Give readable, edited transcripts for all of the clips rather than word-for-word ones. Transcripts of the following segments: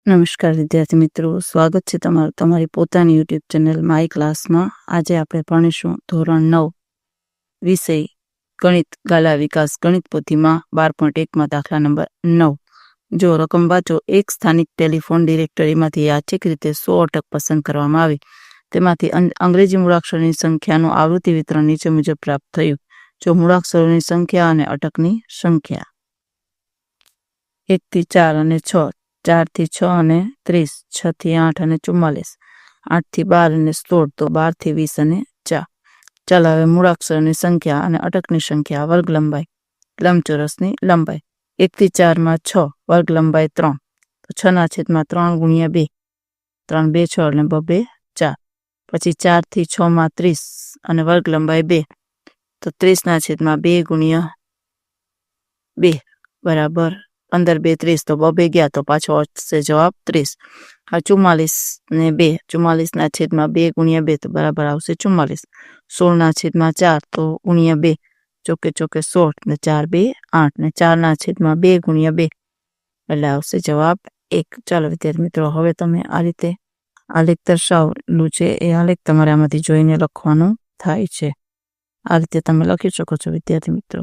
નમસ્કાર વિદ્યાર્થી મિત્રો, સ્વાગત છે તમારું તમારી પોતાની યુટ્યુબ ચેનલ માય ક્લાસમાં. આજે આપણે ભણીશું ધોરણ 9 વિષય ગણિત ગાલા વિકાસ ગણિત પોથીમાં 12.1માં દાખલા નંબર 9. જો રકમ વાંચો. એક સ્થાનિક ટેલિફોન ડિરેક્ટરીમાંથી યાદચ્છિક રીતે 100 અટક પસંદ કરવામાં આવી. તેમાંથી અંગ્રેજી મૂળાક્ષરોની સંખ્યાનું આવૃત્તિ વિતરણ નીચે મુજબ પ્રાપ્ત થયું. જો મૂળાક્ષરોની સંખ્યા અને અટકની સંખ્યા 1 થી 4 અને 6, 4 થી 6 અને 30, 6 થી 8 અને 44, 8 થી 12 અને 16, તો 12 થી 20 અને 4. ચાલો હવે મૂળાક્ષરોની સંખ્યા અને અટકની સંખ્યા. વર્ગ લંબાઈ, લંબચોરસની લંબાઈ 1 થી 4 માં 6, વર્ગ લંબાઈ 3, તો 6/3 ગુણ્યા 2, 3 2 6 અને 2 4. પછી 4 થી 6 માં 30 અને વર્ગ લંબાઈ 2, તો 30/2 ગુણ્યા 2 બરાબર 15 2 30, તો 2 ગયા તો પાછો આવશે જવાબ 30. આ 44 ને 2, 44/2 ગુણ્યા 2, તો બરાબર આવશે 44. 16/4, તો ગુણ્યા 2, ચોકે ચોકે 16 ને 4 2 8 ને 4/2 ગુણ્યા 2, એટલે આવશે જવાબ 1. ચાલો વિદ્યાર્થી મિત્રો, હવે તમે આ રીતે આલેખ દર્શાવેલું છે એ આલેખ તમારે આમાંથી જોઈને લખવાનું થાય છે. આ રીતે તમે લખી શકો છો વિદ્યાર્થી મિત્રો.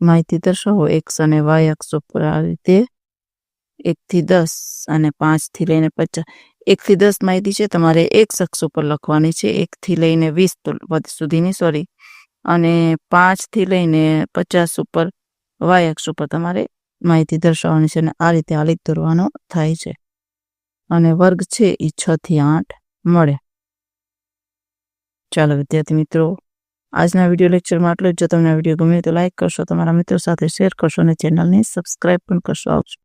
માહિતી દર્શાવો એક્સ અને વાય અક્ષ ઉપર આ રીતે 1 થી 10 અને 5 થી લઈને 50. 1 થી 10 માહિતી છે તમારે એક્સ અક્ષ ઉપર લખવાની છે, 1 થી લઈને 20 સુધીની સોરી, અને 5 થી લઈને 50 ઉપર વાય અક્ષ ઉપર તમારે માહિતી દર્શાવવાની છે. અને આ રીતે આલેખ દોરવાનો થાય છે. અને વર્ગ છે એ 6 થી 8 મળે. ચાલો વિદ્યાર્થી મિત્રો, આજના વિડીયો લેક્ચરમાં આટલું જ. જો તમને આ વિડીયો ગમે તો લાઈક કરશો, તમારા મિત્રો સાથે શેર કરશો અને ચેનલને સબસ્ક્રાઈબ પણ કરશો. આવજો.